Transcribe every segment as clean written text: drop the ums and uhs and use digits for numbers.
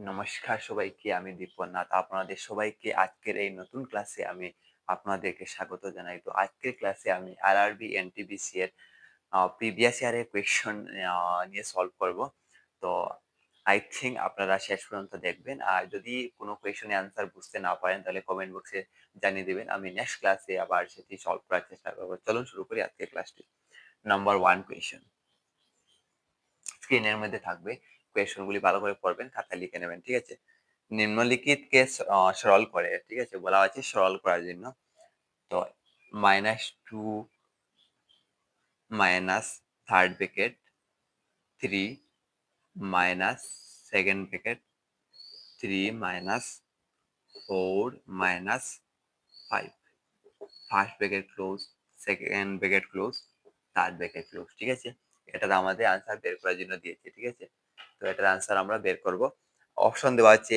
নমস্কার সবাইকে, আমি দীপনাথ। আপনাদের সবাইকে আজকের এই নতুন ক্লাসে আমি আপনাদেরকে স্বাগত জানাই। তো আজকের ক্লাসে আমি আরআরবি, এনটিপিসি এর প্রিভিয়াস ইয়ারের কোয়েশ্চন নিয়ে সলভ করব। তো আই থিংক আপনারা শেষ পর্যন্ত দেখবেন। আর যদি কোনো কোয়েশ্চনের অ্যান্সার বুঝতে না পারেন তাহলে কমেন্ট বক্সে জানিয়ে দিবেন। আমি নেক্সট ক্লাসে আবার সেটি সলভ করার চেষ্টা করব। চলুন শুরু করি আজকের ক্লাসটি। Number 1 question. স্ক্রিনের মধ্যে থাকবে। কোয়েশ্চনগুলি ভালো করে পড়বেন, খাতায় লিখে নেবেন, ঠিক আছে? নিম্নলিখিতকে সরল করে, ঠিক আছে? বলা আছে সরল করার জন্য। তো -2 minus third bracket 3 minus second bracket 3 minus 4 minus 5, first bracket close, second bracket close, third bracket close, ঠিক আছে? এটার আমাদের আনসার বের করার জন্য দিয়েছে, ঠিক আছে? তো এটার আনসার আমরা বের করব। অপশন দেওয়া আছে,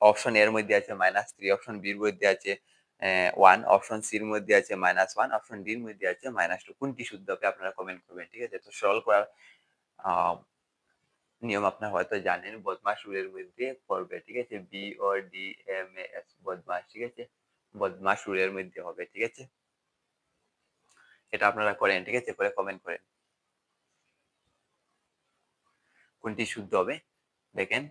অপশন এর মধ্যে আছে -3, অপশন বি এর মধ্যে আছে 1, অপশন সি এর মধ্যে আছে -1, অপশন ডি এর মধ্যে আছে -2। কোনটি শুদ্ধ হবে আপনারা কমেন্ট করবেন, ঠিক আছে? তো সরল করার আহ, নিয়ম আপনারা হয়তো জানেন, বদমাশ রুলের মধ্যে পড়বে, ঠিক আছে? BODMAS, বদমাশ, ঠিক আছে? বদমাশ রুলের মধ্যে হবে, ঠিক আছে? এটা আপনারা করেন, ঠিক আছে? করে কমেন্ট করেন কোনটি শুদ্ধ হবে। দেখেন,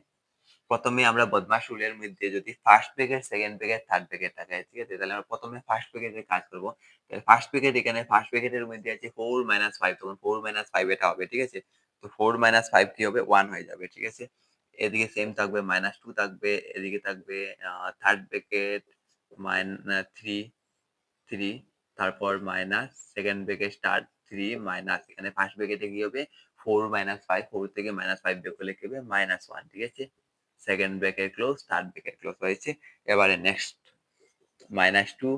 প্রথমে আমরা বদমাশ রুলের মধ্যে যদি first bracket, second bracket, third bracket থাকে, ঠিক আছে? তাহলে আমরা প্রথমে ফার্স্ট ব্র্যাকেটে কাজ করব। ফার্স্ট ব্র্যাকেট, এখানে ফার্স্ট ব্র্যাকেটের মধ্যে আছে 4 5, তখন 4 5 এটা হবে, ঠিক আছে? তো 4 5 কি হবে? 1 হয়ে যাবে, ঠিক আছে? এদিকে সেম থাকবে, -2 থাকবে, এদিকে থাকবে থার্ড ব্র্যাকেট -3 3, তারপর minus second bracket start 3 minus, এখানে ফার্স্ট ব্র্যাকেটে কি হবে? 4 5, 4 থেকে -5 বিয়োগ করলে কি হবে? -1, ঠিক আছে? Second bracket close, third bracket close হয়েছে। এবারে নেক্সট -2,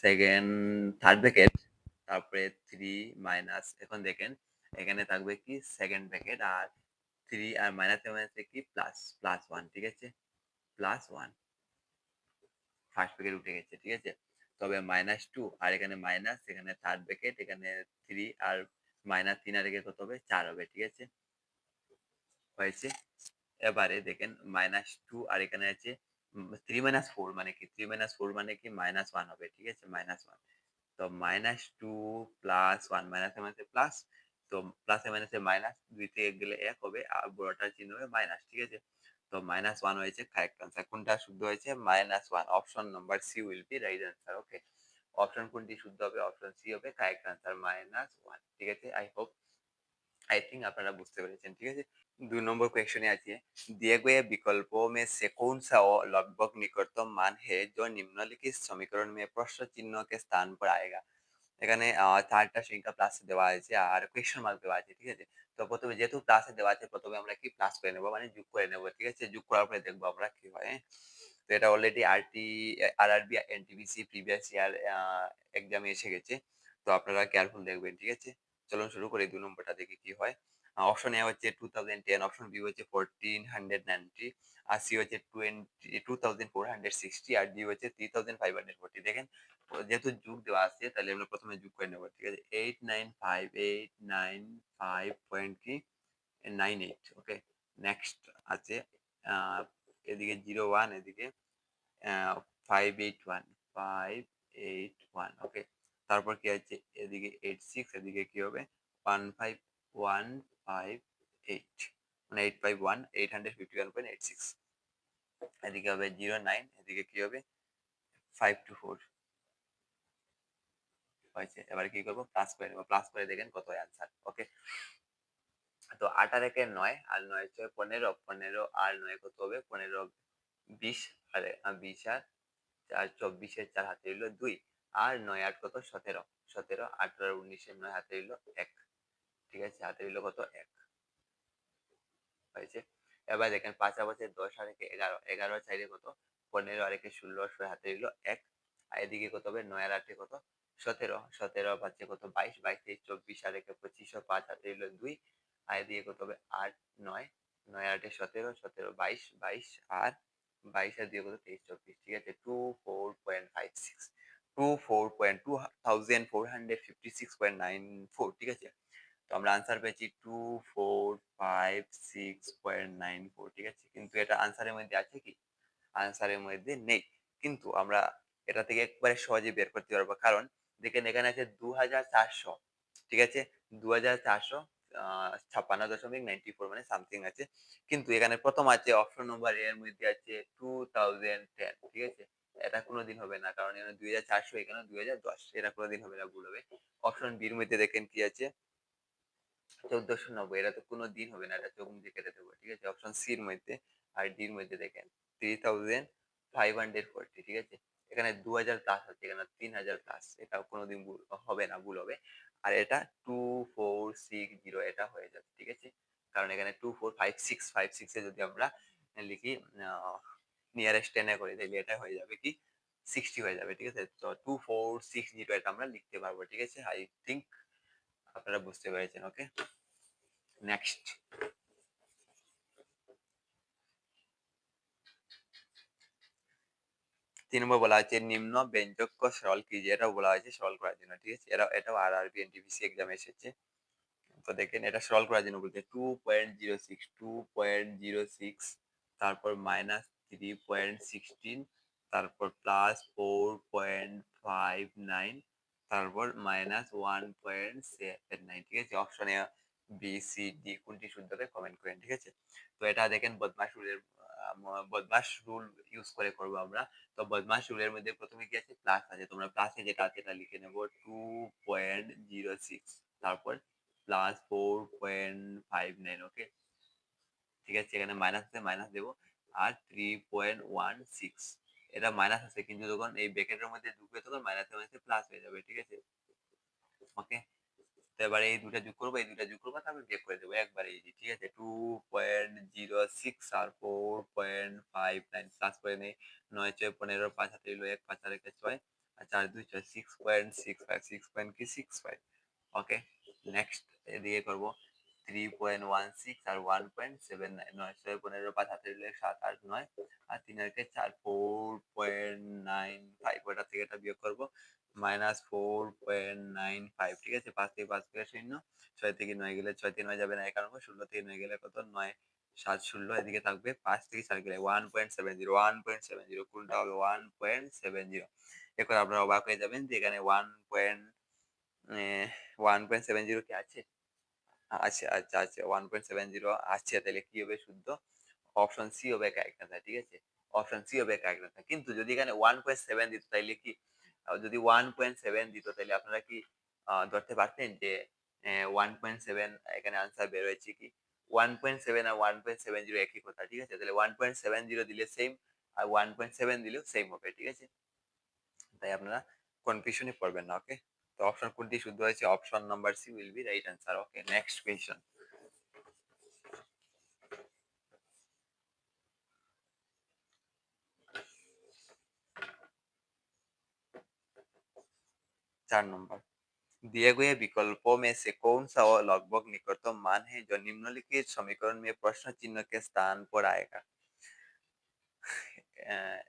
সেকেন্ড থার্ড ব্র্যাকেট, তারপরে 3 মাইনাস, এখন দেখেন এখানে থাকবে কি সেকেন্ড ব্র্যাকেট, আর 3 আর মাইনাসে মাইনাসে কি প্লাস 1, ঠিক আছে? +1, ফার্স্ট ব্র্যাকেট উঠে গেছে, ঠিক আছে? তবে -2 আর এখানে মাইনাস, এখানে থার্ড ব্র্যাকেট, এখানে 3 আর -3 আর এখানে কত হবে? 4 হবে, ঠিক আছে? হয়েছে। এবারে দেখেন -2 আর এখানে আছে 3 4 মানে কি? 3 4 মানে কি? -1 হবে, ঠিক আছে? -1। তো -2 +1, মাইনাসে মাইনাসে প্লাস, তো প্লাসে মাইনাসে মাইনাস, 2 থেকে গেলে 1 হবে, আর বড়টার চিহ্ন হবে মাইনাস, ঠিক আছে? তো -1 হয়েছে কারেক্ট আনসার। কোনটা শুদ্ধ হয়েছে? -1। Option number C will be right answer. Okay, option কোনটি শুদ্ধ হবে? অপশন সি হবে কারেক্ট আনসার, -1, ঠিক আছে? आई थिंक আপনারা বুঝতে পেরেছেন, ঠিক আছে? 2 नंबर क्वेश्चन है आज ये। दिए गए विकल्पों में से कौन सा वो लगभग निकटतम मान है जो निम्नलिखित समीकरण में प्रश्न चिन्ह के स्थान पर आएगा। এখানে 4টা সংখ্যা প্লাসে দেওয়া আছে আর কোয়েশ্চেন মার্ক দেওয়া আছে, ঠিক আছে? তো প্রথমে যেহেতু প্লাসে দেওয়া আছে, প্রথমে আমরা কি প্লাস করে নেব, মানে যোগ করে নেব, ঠিক আছে? যোগ করার পরে দেখবো আমরা কি হয়, হ্যাঁ? তো এটা already RRB NTPC previous year এক্সামে এসে গেছে। তো আপনারা কেয়ারফুল দেখবেন, ঠিক আছে? চলুন শুরু করি 2 নম্বরটা দেখি কি হয়। অপশন এ হচ্ছে 2010, অপশন বি হচ্ছে 1490, আর সি হচ্ছে 2460, আর ডি হচ্ছে 3540। দেখেন, যেহেতু যোগ দেওয়া আছে তাহলে আমরা প্রথমে যোগ করে নেব, ঠিক আছে? 895 পয়েন্ট কি 98, ওকে। নেক্সট আছে আহ, এদিকে 01, এদিকে 581, 581, ওকে। তারপর কি আছে? এদিকে 86, এদিকে কি হবে? 15158, মানে 851,851.86। এদিকে হবে 09, এদিকে কি হবে? 524 হয়েছে। এবার কি করবো? প্লাস করে নেবো। প্লাস করে দেখেন কত অ্যান্সার, ওকে। তো 8 আর 1 9, আর 9 6 15, 15 আর 9 কত হবে? 15 20, আর 20 আর 4 24 এর 4 হাতে রইলো 2, আর 9 8 কত? 17, 17 18 আর 19 এর 9 হাতে রইলো 1, ঠিক আছে? হাতে রইলো কত? 1 হয়েছে। এবার দেখেন 5 আর 5 10 আর 1 11, 11 আর 4 কত? 15 আর 1 16, আর 6 হাতে রইলো 1, আর এদিকে কত হবে? 9 আর 8 কত? 17, 17 আর 5 কত? 22, 22 23 24, আর 1 25, আর 5 হাতে রইলো 2, আর এদিকে কত হবে? 8 9, 9 আর 8 17, 17 22, 22 আর 22 আর 2 কত? 23 24, ঠিক আছে? 24.56, 2456.94, ঠিক আছে? তো আমরা আনসার পেয়েছি 2456.94, ঠিক আছে? এটা আনসারের মধ্যে আছে কি? আনসারের মধ্যে নেই। কিন্তু আমরা এটা থেকে একবারে সহজে বের করতে পারবো। কারণ দেখেন এখানে আছে ২৪০০, ঠিক আছে? ২৪০০ 56.94 মানে সামথিং আছে। কিন্তু এখানে ১ম আছে অপশন নম্বর এ এর মধ্যে আছে 2010, ঠিক আছে? এটা কোনদিন হবে না। কারণ এখানে ২৪০০, এখানে ২০১০, এটা কোনদিন হবে না, ভুল হবে। অপশন বি এর মধ্যে দেখেন কি আছে? ১৪৯০, এটা তো কোনদিন হবে না। এটা চোখ মুজে কেটে দেবো, ঠিক আছে? অপশন সি এর মধ্যে আর ডি এর মধ্যে দেখেন 3540, ঠিক আছে? এখানে ২০০০ প্লাস আছে, এখানে ৩০০০ প্লাস। এটা কোনদিন ভুল হবে না, ভুল হবে। আর এটা 2460, এটা হয়ে যাবে, ঠিক আছে? কারণ এখানে 245656 এ যদি আমরা লিখি নিয়ারেস্ট 10 এ করি, তাহলে এটা হয়ে যাবে কি 60 হয়ে যাবে, ঠিক আছে? তো 2460 এটা আমরা লিখতে পারবো, ঠিক আছে? আই থিংক আপনারা বুঝতে পেরেছেন। ওকে, নেক্সট। ৩ নম্বর বলা হচ্ছে নিম্ন ব্যঞ্জক সরল কি? এটাও বলা হয়েছে সরল করার জন্য, ঠিক আছে? এটাও আরআরবি এনটিপিসি এক্সামে এসেছে। তো দেখেন এটা সরল করার জন্য বলতে 2.06, তারপর -3.16, তারপর +4.59, তারপর -1.79, ঠিক আছে? অপশনে বি, সি, ডি কোনটি শুদ্ধ হবে কমেন্ট করেন, ঠিক আছে? তো এটা দেখেন বদমাশ রুল ইউজ করে করবো আমরা। তো বদমাশ রুলের মধ্যে প্রথমে কি আছে? প্লাস আছে। তোমরা প্লাসে যেটা আছে এটা লিখে নেবো 2.06, তারপর +4.59, ওকে? ঠিক আছে? এখানে মাইনাস আছে, মাইনাস দেবো। আর 3.16, এটা মাইনাস আছে কিন্তু যখন এই ব্র্যাকেটের মধ্যে ঢুকবে তখন মাইনাসে মাইনাসে প্লাস হয়ে যাবে, ঠিক আছে? ওকে, তো এবারে এই দুইটা যোগ করবো, এই দুইটা যোগ করবো, তারপর বিয়োগ করে দেবো, একবারে ইজি, ঠিক আছে? 2.06 আর 4.59 প্লাস করে নেই। 9 ছয় 15, 5 হাতে রইলো 1, 5 আর 1 6, আর 4 2 6, 6.65, 6.65। ওকে, নেক্সট এদিকে করবো 3.16 আর 1.79, 9 ছয় 15, 5 হাতে রইলো 7 8 9, আর 3 আর 4, 4.95, ওটা থেকে এটা বিয়োগ করবো -4.95, ঠিক আছে? 5 থেকে 5 গেলে 0, 6 থেকে 9 গেলে 6 থেকে 9 যাবে না 91, 16 থেকে 9 গেলে কত? 9 7 16, এদিকে থাকবে 5 থেকে 4 গেলে 1.70, 1.70 কোনটা হবে? 1.70। এরপর আপনারা অবাক হয়ে যাবেন যে এখানে 1.70 কি আছে? আছে, আচ্ছা আছে, 1.70 আছে, তাহলে কি হবে শুদ্ধ? অপশন সি হবে কারেক্ট আনসার, ঠিক আছে? অপশন সি হবে কারেক্ট আনসার। কিন্তু যদি এখানে 1.7 দিত তাইলে কি, যদি 1.7 দিত তাহলে আপনারা কি ধরতে পারতেন যে 1.7 এখানে আনসার বের হয়েছে কি? 1.7 আর 1.70 একই কথা, ঠিক আছে? তাহলে 1.70 দিলে সেম, আর 1.7 দিলেও সেম হবে, ঠিক আছে? তাই আপনারা কনফিউশনে পড়বেন না, ওকে? তো অপশন কোনটি শুদ্ধ হয়েছে? Option number C will be right answer. Okay, next question. 4 number, दिए गए विकल्पों में से कौन सा वो लगभग निकटतम मान है जो निम्नलिखित समीकरण में प्रश्न चिन्ह के स्थान पर आएगा? আহ,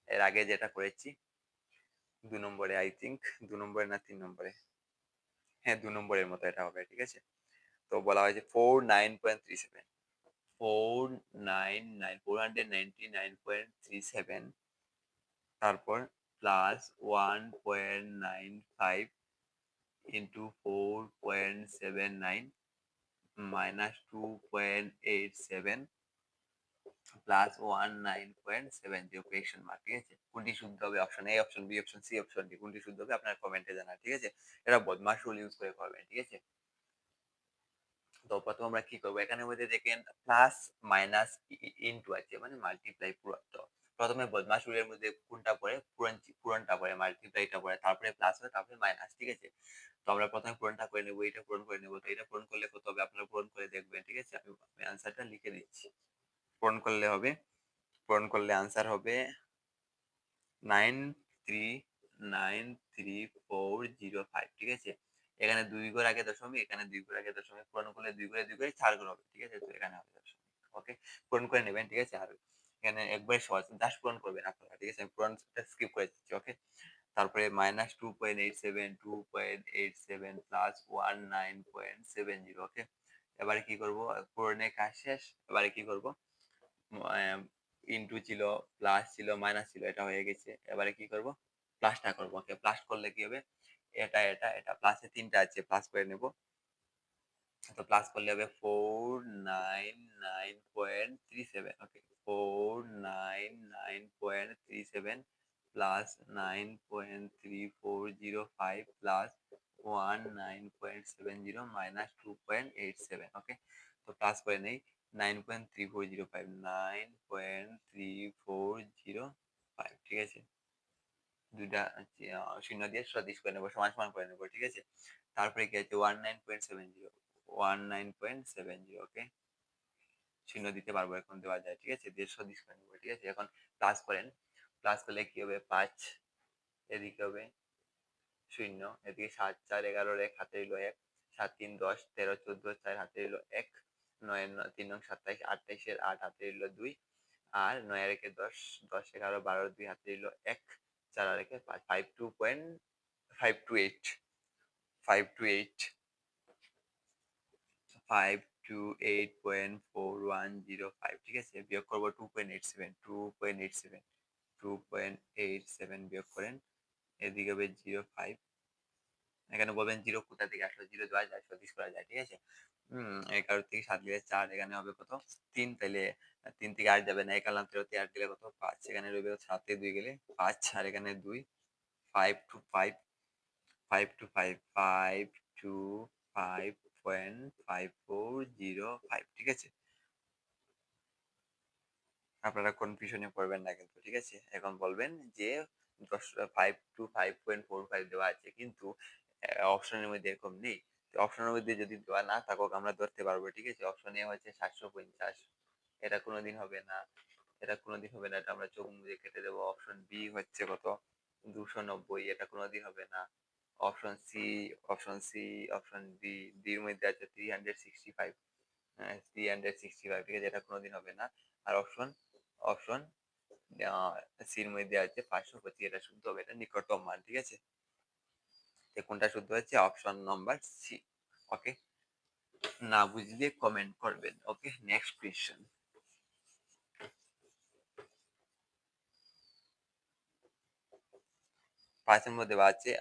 এর আগে যেটা করেছি 2 নম্বরে, আই থিংক 2 নম্বরে না 3 নম্বরে, হ্যাঁ 2 নম্বরের মতো এটা হবে, ঠিক আছে? তো বলা হয়েছে 49.37, 499.37, তারপর plus 1.95 into 4.79 -2.87 plus 19.70 question mark, ঠিক আছে? কোনটি শুদ্ধ হবে? Option A, option B, option C, option D কোনটি শুদ্ধ হবে আপনার কমেন্টে জানান, ঠিক আছে? এটা বদমাশ রুল ইউজ করে করবেন, ঠিক আছে? তো প্রথম আমরা কি করবো? এখানে মধ্যে দেখেন প্লাস মাইনাস ইনটু আছে, মানে মাল্টিপ্লাই পূরক। তো প্রথমে বদমাশ রুলের মধ্যে কোনটা পড়ে? পূরণটা পড়ে, মাল্টিপ্লাইটা পড়ে, তারপরে প্লাস হয়, তারপরে মাইনাস, ঠিক আছে? তো আমরা প্রথমে পূরণটা করে নেবো, এটা পূরণ করে নেবো। তো এটা পূরণ করলে কত হবে? আপনারা পূরণ করে দেখবেন, ঠিক আছে? আমি আনসারটা লিখে দিচ্ছি। পূরণ করলে হবে, পূরণ করলে আনসার হবে 939405, ঠিক আছে? এখানে 2 ঘর আগে দশমিক, এখানে 2 ঘর আগে দশমিক, পূরণ করলে 2 ঘরে 2 ঘরে 4 ঘর হবে, ঠিক আছে? তো এখানে হবে দশমিক। ওকে, পূরণ করে নেবেন, ঠিক আছে? আর এখানে একবারে সহজ, জাস্ট পূরণ করবেন আপনারা, ঠিক আছে? আমি পূরণটা স্কিপ করে দিচ্ছি, ওকে? তারপরে -2.87, 2.87 প্লাস 19.70, ওকে? এবারে কি করব? পূরণের কাজ শেষ। এবারে কি করব? ইনটু ছিল, প্লাস ছিল, মাইনাস ছিল, এটা হয়ে গেছে। এবারে কি করব, প্লাসটা করব। ওকে, প্লাস করলে কি হবে, এটা প্লাসে তিনটা আছে, প্লাস করে নেব। তো প্লাস করলে হবে 499.37। ওকে, 499.37 প্লাস 9.3405 প্লাস 19.70 মাইনাস 2.87। ওকে, তো প্লাস করে নেই 9.3405, 9.3405, ঠিক আছে। দুইটা শূন্য দিয়ে সদিশ করে নেবো, সমান সমান করে নেবো, ঠিক আছে। তারপরে কি আছে 19.70, 19.70। ওকে, শূন্য দিতে পারবো, এখন দেওয়া যায়, ঠিক আছে, দিয়ে সদিশ করে নেবো, ঠিক আছে। এখন প্লাস করেন, প্লাস করলে কি হবে 5, এদিকে হবে শূন্য, এদিকে 7 4 11 এক হাতে রইলো 1, 7 3 10 13 14 4 হাতে রইলো 1, 9 3 9 27 28 এর 8 হাতে রইলো 2, আর 9 আর 1 10 10 11 12 2 হাতে রইলো 1, 4 আর 1 5, 528, 528.4105, ঠিক আছে। বিয়োগ করবো 2.87, 2.87, 2.87 বিয়োগ করেন, এদিকে হবে 05। এখানে বলবেন জিরো কোথা থেকে আসলো, জিরো দেওয়া যায়, সদিশ করা যায়, ঠিক আছে। 11 থেকে 7 গেলে 4, এখানে হবে কত 3, তাহলে 3 থেকে 8 যাবে না, 1 আনলাম 13 থেকে 8 গেলে কত 5, এখানে রইবে 7 থেকে 2 গেলে 5, আর এখানে 2, 5 টু 5, 5 টু 5, 5 টু 5.5405, ঠিক আছে। আপনারা কনফিউশনে পড়বেন না কিন্তু, ঠিক আছে। এখন বলবেন যে 5 টু 5.45 দেওয়া আছে, কিন্তু অপশনের মধ্যে এরকম নেই। অপশনের মধ্যে যদি দেওয়া না থাকুক আমরা ধরতে পারবো, ঠিক আছে। অপশন এ হচ্ছে 750, এটা কোনোদিন হবে না, এটা কোনোদিন হবে না, এটা আমরা চোখ মুজে কেটে দেবো। অপশন বি হচ্ছে কত 290, এটা কোনোদিন হবে না। Option C, option C, option D, ডির মধ্যে আছে 365, 365, ঠিক আছে, এটা কোনোদিন হবে না। আর অপশন অপশন সির মধ্যে আছে 525, এটা শুদ্ধ হবে, এটা নিকটতম মান, ঠিক আছে। কোনটা শুদ্ধ হচ্ছে অপশন নাম্বার সি। ওকে, না বুঝলে কমেন্ট করবেন। ওকে, নেক্সট কোয়েশ্চেন। 5 এর মধ্যে আছে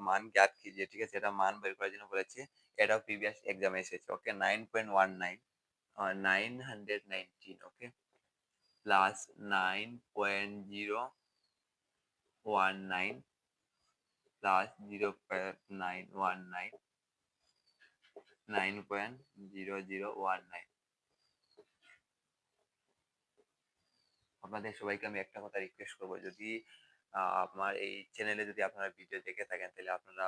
মান জ্ঞাত कीजिए, ঠিক আছে, এটা মান বের করার জন্য বলেছে। এটাও প্রিভিয়াস এক্সামে এসেছে। ওকে, 9.19, 919, ওকে, প্লাস 9.019 প্লাস 0.919, 9.0019। আপনাদের সবাইকে আমি একটা কথা রিকোয়েস্ট করবো, যদি আমার এই চ্যানেলে যদি আপনারা ভিডিও দেখে থাকেন, তাহলে আপনারা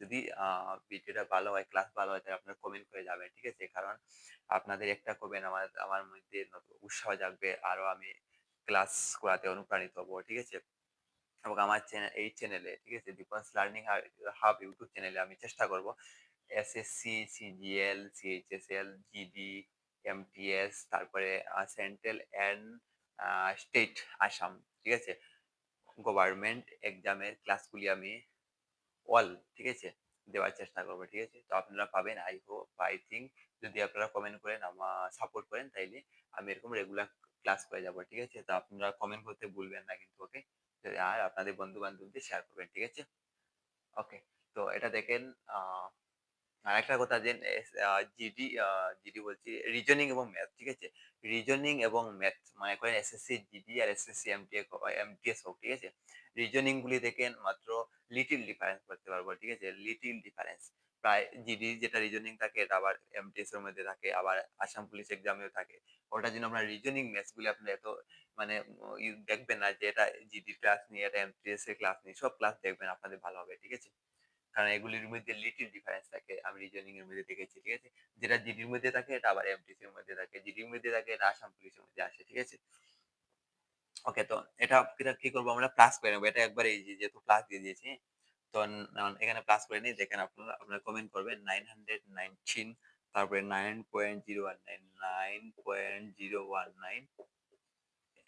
যদি ভিডিওটা ভালো হয়, ক্লাস ভালো হয়, তাহলে আপনারা কমেন্ট করে যাবেন, ঠিক আছে। কারণ আপনাদের একটা কমেন্ট আমার মধ্যে উৎসাহ জাগবে, আরো আমি ক্লাস করাতে অনুপ্রাণিত হবো, ঠিক আছে। এবং আমার এই চ্যানেলে, ঠিক আছে, দীপক লার্নিং হাব ইউটিউব চ্যানেলে আমি চেষ্টা করব SSC, CGL, CHSL, GD, MTS, তারপরে সেন্ট্রাল অ্যান্ড স্টেট আসাম, ঠিক আছে, গভর্নমেন্ট এক্সামের ক্লাসগুলি আমি অল, ঠিক আছে, দেওয়ার চেষ্টা করবো, ঠিক আছে। তো আপনারা পাবেন, আই হোপ, আই থিঙ্ক, যদি আপনারা কমেন্ট করেন, আমার সাপোর্ট করেন, তাইলে আমি এরকম রেগুলার ক্লাস করে যাব, ঠিক আছে। তো আপনারা কমেন্ট করতে ভুলবেন না কিন্তু, ওকে। আর আপনাদের বন্ধু বান্ধবদের শেয়ার করবেন, ঠিক আছে। ওকে, তো এটা দেখেন আরেকটা কথা যে জিডি, জিডি বলছি, রিজনিং এবং ম্যাথ, ঠিক আছে। রিজনিং এবং ম্যাথ মনে করেন এসএসসি জিডি আর এসএসসি এমটিএস হোক, ঠিক আছে। রিজনিং গুলি দেখেন মাত্র লিটিল ডিফারেন্স করতে পারবো, ঠিক আছে, লিটিল ডিফারেন্স। প্রায় জিডি যেটা রিজনিং থাকে, এটা আবার এমটিএস এর মধ্যে থাকে, আবার আসাম পুলিশ এক্সামেও থাকে। ওটার জন্য আপনার রিজনিং ম্যাথস গুলি আপনার এত মানে দেখবেন না যে এটা জিডি ক্লাস নিয়ে, এটা এমটিএস এর ক্লাস নিয়ে, সব ক্লাস দেখবেন, আপনাদের ভালো হবে, ঠিক আছে। কারণ এগুলির মধ্যে লিটিল ডিফারেন্স থাকে, আমি রিজনিং এর মধ্যে দেখেছি, ঠিক আছে। যেটা জিডির মধ্যে থাকে এটা আবার এমটিসি এর মধ্যে থাকে, জিডির মধ্যে থাকে এটা আসাম পুলিশের মধ্যে আসে, ঠিক আছে। ওকে, তো এটা কি করবো আমরা, প্লাস করে নেবো। এটা একবার এই যেহেতু প্লাস দিয়ে দিয়েছি, তো এখানে প্লাস করে নিই। দেখেন আপনারা কমেন্ট করবেন 919, তারপরে 9.019, 9.019,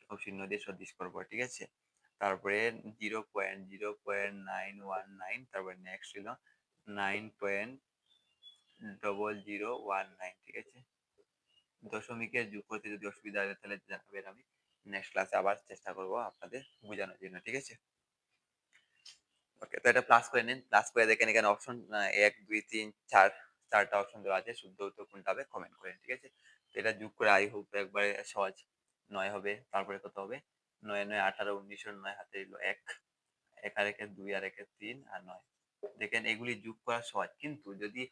খুব চিহ্ন দিয়ে সদৃশ করবো, ঠিক আছে। তারপরে 0.0.919, তারপরে নেক্সট ছিল 9.0019, ঠিক আছে। দশমিকের যোগ করতে যদি অসুবিধা হয় তাহলে জানাবেন, আমি নেক্সট ক্লাসে আবার চেষ্টা করব আপনাদের বোঝানোর জন্য, ঠিক আছে? ওকে, তো এটা প্লাস করে নিন। প্লাস করে দেখেন এখানে অপশন ১, ২, ৩, ৪ 4টা অপশন দেওয়া আছে। শুদ্ধ উত্তর কোনটা হবে কমেন্ট করেন, ঠিক আছে? তো এটা যোগ করে আই হোপ একবারে সহজ। ৯ হবে, তারপরে কত হবে? ৯ ৯ ১৮ ১৯ ৯ হাতে রইল ১, ১ আর ১ ২ আর ১ ৩ আর ৯। দেখেন এগুলি যোগ করা সহজ। কিন্তু যদি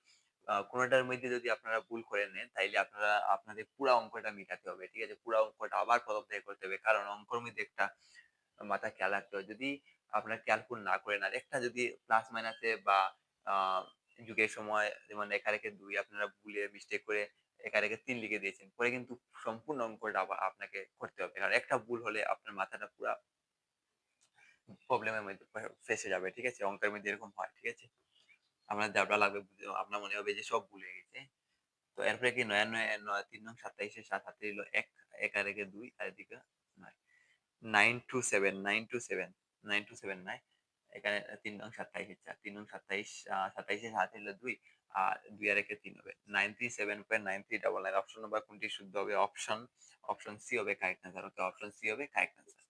কোনটার মধ্যে যদি আপনারা ভুল করে নেন তাইলে আপনারা আপনাদের পুরা অঙ্কটা মিটাতে হবে, ঠিক আছে? পুরা অঙ্কটা আবার প্রথম থেকে করতে হবে। কারণ অঙ্কর মধ্যে একটা মাথায় খেয়াল রাখতে হবে। যদি আপনারা ক্যালকুল না করেন আর একটা যদি প্লাস মাইনাসে বা আ যুগের সময় যেমন ১ আর ১ ২ আপনারা ভুলে মিস্টেক করে ১ আর ১ ৩ লিখে দিয়েছেন। পরে কিন্তু সম্পূর্ণ অঙ্কটা আবার আপনাকে করতে হবে। কারণ একটা ভুল হলে আপনার মাথাটা পুরা প্রবলেমের মধ্যে ফেঁসে যাবে, ঠিক আছে? অঙ্কের মধ্যে এরকম হয়, ঠিক আছে? আপনার যাবড়া লাগবে আপনার মনে হবে যে সব ভুলে গেছে। তো এরপরে কি ৯ আর ৯ ৯ ৩ নং ২৭ এর ৭ হাতে রইল ১, ১ আর ১ ২ আর এদিকে ৯। 927 927 927 নাই। এখানে ৩ নং ২৭ এর ৪ ৩ নং ২৭ ২৭ এর ৭ হলো ২ আর ২ আর ১ এ ৩ হবে। 937.9399 অপশন নাম্বার কোনটি শুদ্ধ হবে? অপশন সি হবে কারেক্ট অ্যান্সার। ওকে, অপশন সি হবে কারেক্ট অ্যান্সার।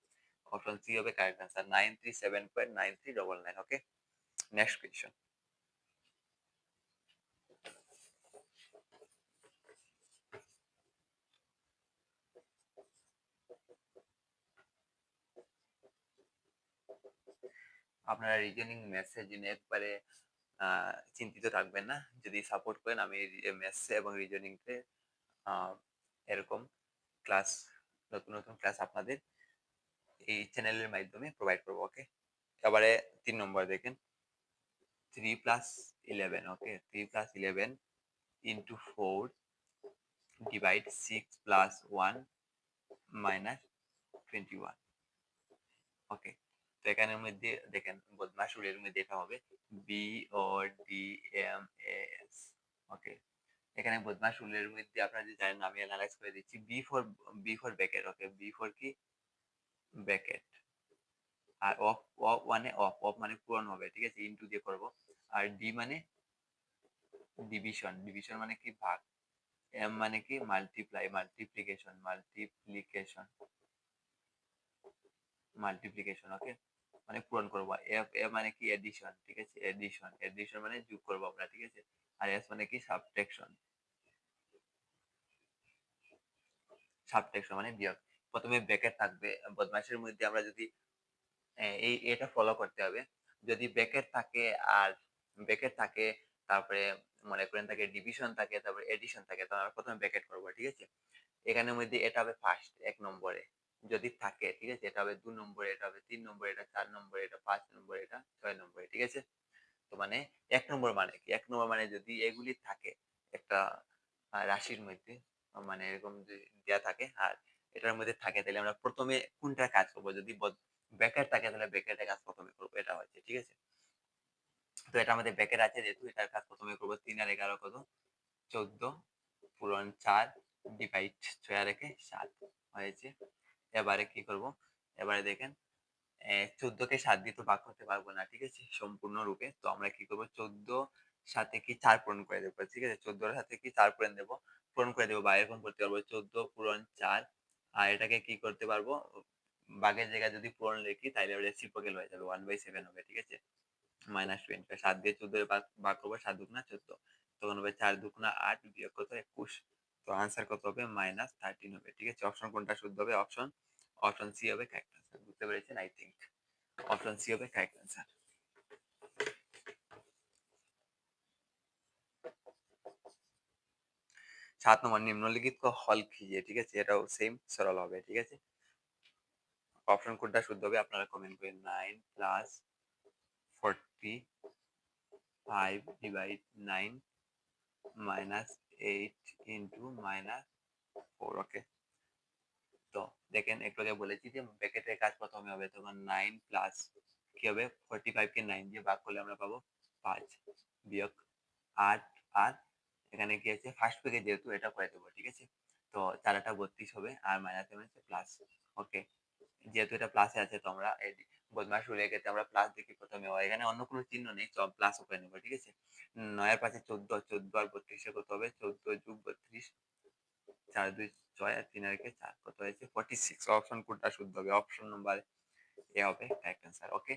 অপশন সি হবে কারেক্ট অ্যান্সার 937.9399। ওকে, নেক্সট কোয়েশ্চন। আপনারা রিজনিং ম্যাথস এর জন্য একবারে চিন্তিত থাকবেন না। যদি সাপোর্ট করেন আমি ম্যাথস এবং রিজনিং তে আ এরকম ক্লাস নতুন, নতুন ক্লাস আপনাদের এই চ্যানেলের মাধ্যমে প্রোভাইড করব। ওকে? এবারে ৩ নম্বর দেখেন 3 plus 11, okay? 3 plus 11 into 4 divide 6 plus 1 minus 21. Okay, তো এখানের মধ্যে দেখেন বদমাশ রুলের মধ্যে এটা হবে B O D M A S. Okay, এখানে বদমাশ রুলের মধ্যে আপনারা যদি জানেন আমি অ্যানালাইজ করে দিচ্ছি। B for bracket. Okay, B for কি? ব্যাকেট। আর অফ অফ মানে অফ মানে পূরণ হবে, ঠিক আছে? ইনটু দিয়ে করব। আর ডি মানে ডিভিশন মানে কি? ভাগ। এম মানে কি? মাল্টিপ্লিকেশন। ওকে, মানে পূরণ করব। এ মানে কি? এডিশন, ঠিক আছে? এডিশন মানে যোগ করব আমরা, ঠিক আছে? আর এস মানে কি? সাবট্রাকশন মানে বিয়োগ। প্রথমে ব্র্যাকেট থাকবে। বদমাশের মধ্যে আমরা যদি এটা ফলো করতে হবে। যদি ব্র্যাকেট থাকে তারপরে মনে করেন থাকে ডিভিশন থাকে তারপরে এডিশন থাকে, তো আমরা প্রথমে ব্র্যাকেট করব, ঠিক আছে? এখানের মধ্যে এটা হবে ফার্স্ট ১ নম্বরে যদি থাকে, ঠিক আছে? এটা হবে ২ নম্বরে, এটা হবে ৩ নম্বরে, এটা ৪ নম্বরে, এটা ৫ নম্বরে, এটা ৬ নম্বরে, ঠিক আছে? তো মানে ১ নম্বর মানে কি? ১ নম্বর মানে যদি এগুলি থাকে একটা রাশির মধ্যে, মানে এরকম যদি দেয়া থাকে আর এটার মধ্যে থাকে তাহলে আমরা প্রথমে কোনটার কাজ করব? যদি ব্র্যাকেট থাকে তাহলে ব্র্যাকেটের কাজ প্রথমে করব। এটা হচ্ছে, ঠিক আছে? তো এটা আমাদের ব্র্যাকেট আছে যেহেতু এটার কাজ প্রথমে করব। ৩ আর ১১ কত? ১৪ পূরণ ৪ ডিভাইড ৬ আর ১ ৭ হয়েছে। এবারে কি করব? এবারে দেখেন ১৪ কে ৭ দিয়ে তো ভাগ করতে পারবো না, ঠিক আছে? সম্পূর্ণরূপে। তো আমরা কি করব? ১৪ সাথে কি ৪ পূরণ করে দেব, ঠিক আছে? ১৪ এর সাথে কি ৪ পূরণ করে দেব বা এরকম করতে পারবো ১৪ পূরণ ৪ আর এটাকে কি করতে পারবো? ভাগের জায়গায় যদি পূরণ লিখি তাইলে রেসিপ্রোকাল হয়ে যাবে 1/7 হবে, ঠিক আছে? -20 ৭ দিয়ে ১৪ এর ভাগ করব ৭ দুগুণা ১৪ তখন হবে ৪ দুগুণা ৮ বিয়োগ কত? ২১। তো আনসার কত হবে? -13 হবে, ঠিক আছে? অপশন কোনটা শুদ্ধ হবে? অপশন সি হবে কারেক্ট আনসার। বুঝতে পেরেছেন? আই থিংক অপশন সি হবে কারেক্ট আনসার। ৭ নম্বর নিম্নলিখিত হল খিজিয়ে, ঠিক আছে? এটাও সেম সরল হবে, ঠিক আছে? অপশন কোনটা শুদ্ধ হবে আপনারা কমেন্ট করেন। 9 প্লাস 45 ডিভাইড 9 মাইনাস 8 ইন্টু -4। ওকে, তো দেখেন একটু আগে বলেছি যে ব্র্যাকেটের কাজ প্রথমে হবে, তখন 9 প্লাস কি হবে? 45 কে 9 দিয়ে ভাগ করলে আমরা পাবো 5 বিয়োগ 8 আর এখানে কি আছে? ফার্স্ট পেজে যেহেতু এটা করে দেবো, ঠিক আছে? তো ৪ 8 32 হবে আর মাইনাস হচ্ছে প্লাস। ওকে, যেহেতু এটা প্লাসে আছে তো আমরা এই বদমাশ রুলের ক্ষেত্রে আমরা প্লাস দেখি প্রথমে হয়। এখানে অন্য কোনো চিহ্ন নেই, তো প্লাস করে নেবো, ঠিক আছে? ৯ এর পাশে ১৪ ১৪ আর ৩২ এ কত হবে? ১৪ যোগ ৩২ ৪ ২ 6 আর 3 আর একে 4 কত হয়েছে 46। অপশন কোনটা শুদ্ধ হবে? অপশন নাম্বার এ হবে কারেক্ট অ্যান্সার। ওকে?